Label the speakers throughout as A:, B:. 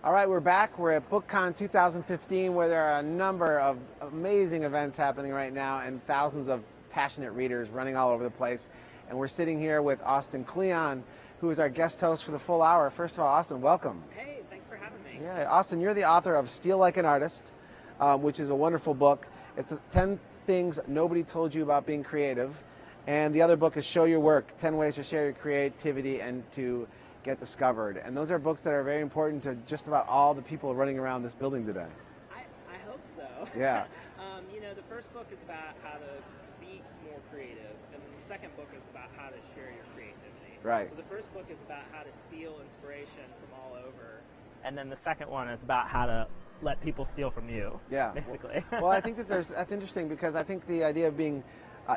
A: All right, we're back. We're at BookCon 2015, where there are a number of amazing events happening right now and thousands of passionate readers running all over the place. And we're sitting here with Austin Kleon, who is our guest host for the full hour. First of all, Austin, welcome.
B: Hey, thanks for having me.
A: Yeah, Austin, you're the author of Steal Like an Artist, which is a wonderful book. It's 10 things nobody told you about being creative. And the other book is Show Your Work, 10 ways to share your creativity and to get discovered. And those are books that are very important to just about all the people running around this building today.
B: I hope so.
A: Yeah.
B: You know, the first book is about how to be more creative, and then the second book is about how to share your creativity.
A: Right.
B: So the first book is about how to steal inspiration from all over, and then the second one is about how to let people steal from you.
A: Yeah.
B: Basically.
A: Well, I think that that's interesting, because I think the idea of being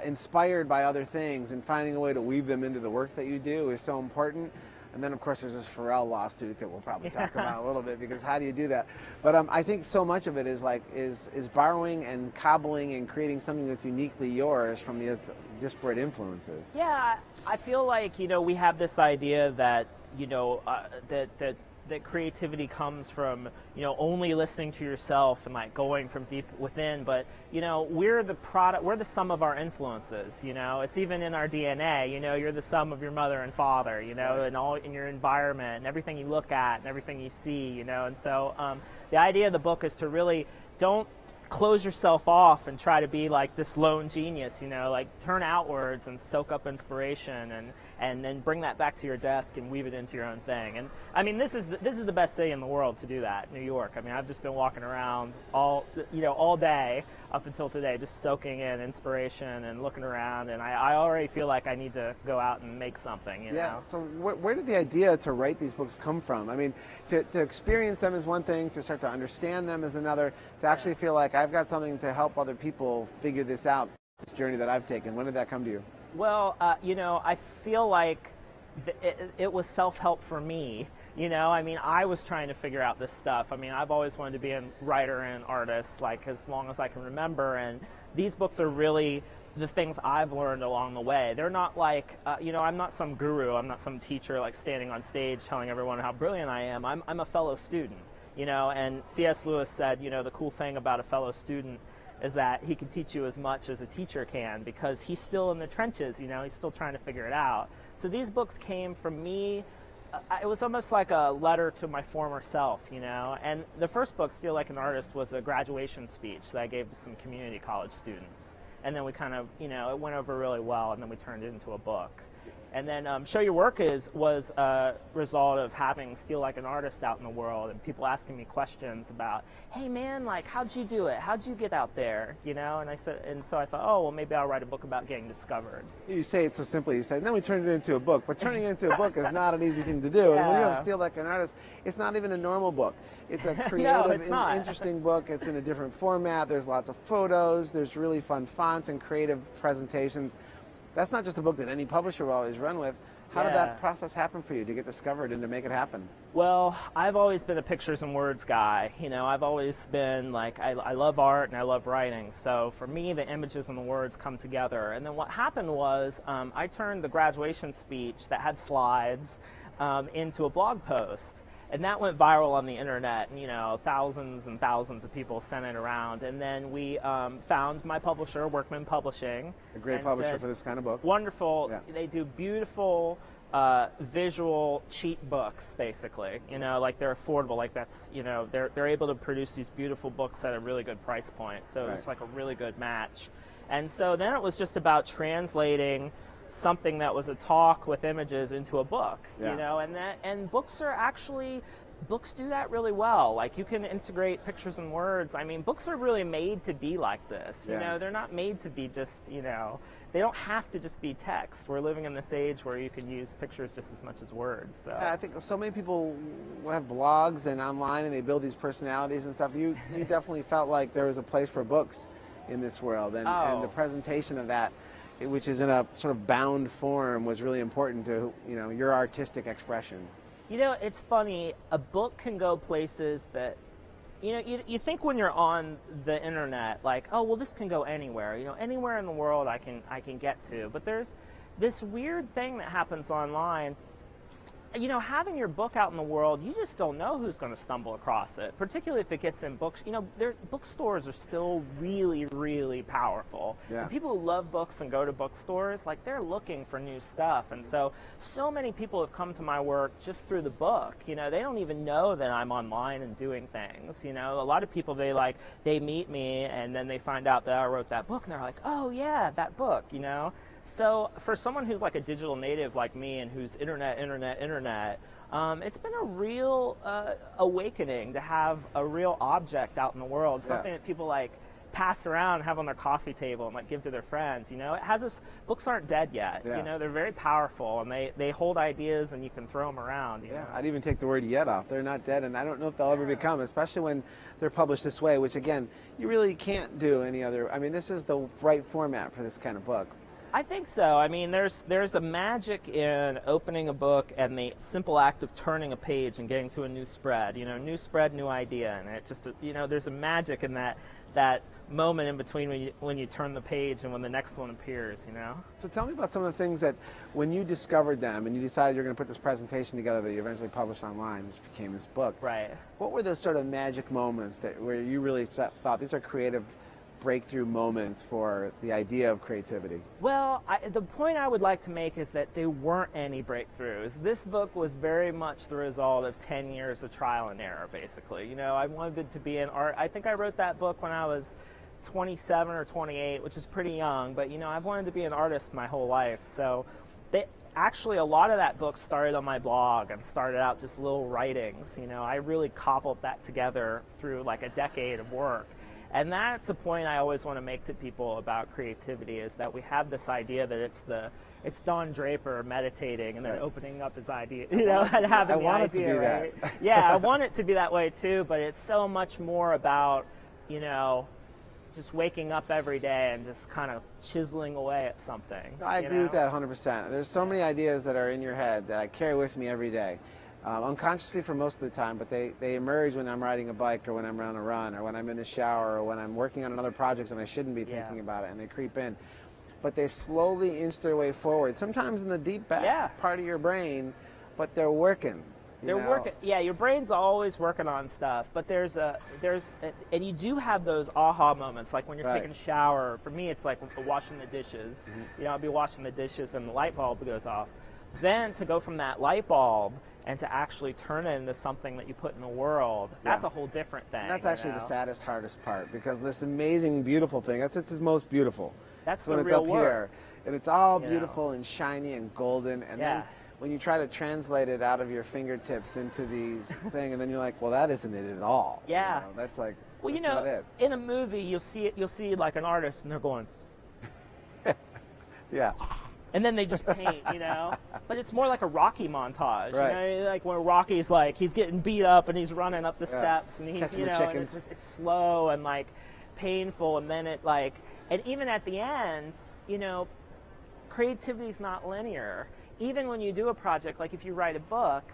A: inspired by other things and finding a way to weave them into the work that you do is so important. And then, of course, there's this Fahle lawsuit that we'll probably talk about a little bit, because how do you do that? But I think so much of it is borrowing and cobbling and creating something that's uniquely yours from these disparate influences.
B: Yeah, I feel like, you know, we have this idea that, you know, that creativity comes from, you know, only listening to yourself and like going from deep within. But, you know, we're the sum of our influences. You know, it's even in our DNA. You know, you're the sum of your mother and father, you know, and all in your environment and everything you look at and everything you see, you know. And so the idea of the book is to really don't close yourself off and try to be like this lone genius, you know, like turn outwards and soak up inspiration and then bring that back to your desk and weave it into your own thing. And I mean, this is the best city in the world to do that, New York. I mean, I've just been walking around all day up until today, just soaking in inspiration and looking around, and I already feel like I need to go out and make something, you know?
A: So where did the idea to write these books come from? I mean, to experience them is one thing, to start to understand them is another, to actually feel like I've got something to help other people figure this out, this journey that I've taken. When did that come to you?
B: Well, you know, I feel like it was self-help for me. You know, I mean, I was trying to figure out this stuff. I mean, I've always wanted to be a writer and artist, like, as long as I can remember, and these books are really the things I've learned along the way. They're not like, you know, I'm not some guru, I'm not some teacher, like, standing on stage telling everyone how brilliant I am. I'm a fellow student, you know, and C.S. Lewis said, you know, the cool thing about a fellow student is that he can teach you as much as a teacher can, because he's still in the trenches, you know, he's still trying to figure it out. So these books came from me. It was almost like a letter to my former self, you know. And the first book, Steal Like an Artist, was a graduation speech that I gave to some community college students. And then we kind of, you know, it went over really well, and then we turned it into a book. And then Show Your Work was a result of having Steal Like an Artist out in the world, and people asking me questions about, hey man, like, how'd you do it? How'd you get out there? You know, and so I thought, oh, well, maybe I'll write a book about getting discovered.
A: You say it so simply. You say, then we turned it into a book. But turning it into a book is not an easy thing to do.
B: Yeah.
A: And when you have Steal Like an Artist, it's not even a normal book. It's a creative, interesting book. It's in a different format. There's lots of photos. There's really fun fonts and creative presentations. That's not just a book that any publisher will always run with. How did that process happen for you to get discovered and to make it happen?
B: Well, I've always been a pictures and words guy. You know, I've always been like, I love art and I love writing. So for me, the images and the words come together. And then what happened was I turned the graduation speech that had slides into a blog post. And that went viral on the internet, and, you know, thousands and thousands of people sent it around. And then we found my publisher, Workman Publishing.
A: A great publisher for this kind of book.
B: Wonderful.
A: Yeah.
B: They do beautiful visual cheap books, basically. You know, like, they're affordable. Like, that's, you know, they're able to produce these beautiful books at a really good price point. So it's like a really good match. And so then it was just about translating something that was a talk with images into a book, you know, and books do that really well. Like, you can integrate pictures and words. I mean, books are really made to be like this. You know, they're not made to be just, you know, they don't have to just be text. We're living in this age where you can use pictures just as much as words. So.
A: Yeah, I think so many people have blogs and online, and they build these personalities and stuff. You definitely felt like there was a place for books in this world, and the presentation of that, which is in a sort of bound form, was really important to, you know, your artistic expression.
B: You know, it's funny, a book can go places that, you know, you think when you're on the internet, like, oh, well, this can go anywhere, you know, anywhere in the world I can get to. But there's this weird thing that happens online you know, having your book out in the world, you just don't know who's going to stumble across it, particularly if it gets in books. You know, bookstores are still really, really powerful.
A: Yeah.
B: And people who love books and go to bookstores, like, they're looking for new stuff. And so many people have come to my work just through the book. You know, they don't even know that I'm online and doing things. You know, a lot of people, they meet me and then they find out that I wrote that book and they're like, oh yeah, that book, you know? So for someone who's like a digital native like me and who's internet, it's been a real awakening to have a real object out in the world, something that people like pass around, have on their coffee table and like give to their friends. You know, it has this, books aren't dead yet. You know, they're very powerful and they hold ideas and you can throw them around. You know?
A: I'd even take the word yet off. They're not dead, and I don't know if they'll ever become, especially when they're published this way, which again, you really can't do any other. I mean, this is the right format for this kind of book.
B: I think so. I mean, there's a magic in opening a book and the simple act of turning a page and getting to a new spread. You know, new spread, new idea, and it just, you know, there's a magic in that moment in between when you turn the page and when the next one appears. You know.
A: So tell me about some of the things that when you discovered them and you decided you're going to put this presentation together that you eventually published online, which became this book.
B: Right.
A: What were those sort of magic moments where you really thought these are creative breakthrough moments for the idea of creativity?
B: Well, the point I would like to make is that there weren't any breakthroughs. This book was very much the result of 10 years of trial and error, basically. You know, I wanted to be in art. I think I wrote that book when I was 27 or 28, which is pretty young, but you know, I've wanted to be an artist my whole life. So actually, a lot of that book started on my blog and started out just little writings. You know, I really cobbled that together through like a decade of work. And that's a point I always want to make to people about creativity, is that we have this idea that it's Don Draper meditating and then opening up his idea, you know, and having the idea, right? Yeah, I want it to be that way too, but it's so much more about, you know, just waking up every day and just kind of chiseling away at something.
A: I agree with that 100%. There's so many ideas that are in your head that I carry with me every day. Unconsciously for most of the time, but they emerge when I'm riding a bike or when I'm on a run or when I'm in the shower or when I'm working on another project and I shouldn't be thinking about it, and they creep in. But they slowly inch their way forward, sometimes in the deep back part of your brain, but they're working.
B: They're working. Yeah, your brain's always working on stuff, but and you do have those aha moments, like when you're taking a shower. For me, it's like washing the dishes. You know, I'll be washing the dishes and the light bulb goes off. Then to go from that light bulb and to actually turn it into something that you put in the world, that's a whole different thing.
A: And that's actually the saddest, hardest part, because this amazing, beautiful thing, it's its most beautiful.
B: That's
A: when
B: the
A: it's
B: real
A: up
B: work.
A: Here, and it's all beautiful and shiny and golden, and then when you try to translate it out of your fingertips into these thing, and then you're like, well, that isn't it at all.
B: Yeah.
A: You know, that's like,
B: well,
A: that's
B: you know,
A: not it.
B: in a movie, you'll see like an artist, and they're going, and then they just paint, you know. But it's more like a Rocky montage, you know, like when Rocky's like, he's getting beat up and he's running up the steps, and he's, you know, and it's slow and like painful, and then it like, and even at the end, you know, creativity's not linear. Even when you do a project, like if you write a book,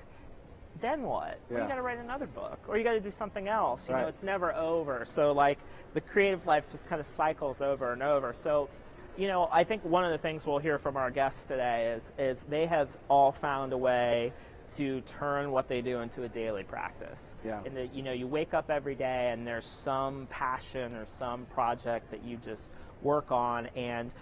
B: then what? Well, you got to write another book, or you got to do something else. You know, it's never over. So like the creative life just kind of cycles over and over. So, you know, I think one of the things we'll hear from our guests today is they have all found a way to turn what they do into a daily practice. Yeah. And that, you know, you wake up every day and there's some passion or some project that you just work on, and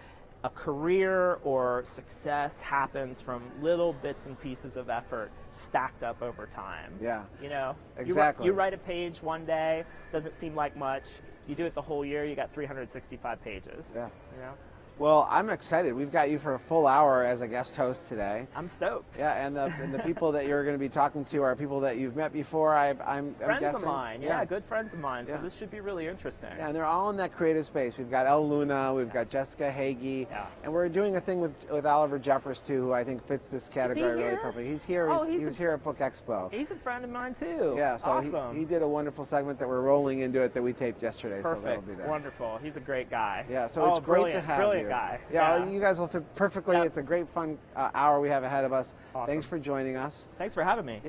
B: a career or success happens from little bits and pieces of effort stacked up over time. Yeah. You know, exactly. You write a page one day, doesn't seem like much. You do it the whole year, you got 365 pages. Yeah. You know?
A: Well, I'm excited. We've got you for a full hour as a guest host today.
B: I'm stoked.
A: Yeah, and the people that you're going to be talking to are people that you've met before, I'm
B: friends
A: guessing.
B: Of mine, yeah, good friends of mine. So this should be really interesting.
A: Yeah, and they're all in that creative space. We've got El Luna, we've got Jessica Hagee, and we're doing a thing with Oliver Jeffers, too, who I think fits this category really perfectly. He's here. He was here at Book Expo.
B: He's a friend of mine, too.
A: Yeah, so
B: awesome.
A: He did a wonderful segment that we're rolling into it that we taped yesterday.
B: Perfect.
A: So that'll be there.
B: Wonderful. He's a great guy.
A: Yeah, so it's great to have
B: brilliant
A: you.
B: Guy.
A: Yeah, you guys will fit perfectly. It's a great, fun hour we have ahead of us.
B: Awesome.
A: Thanks for joining us.
B: Thanks for having me.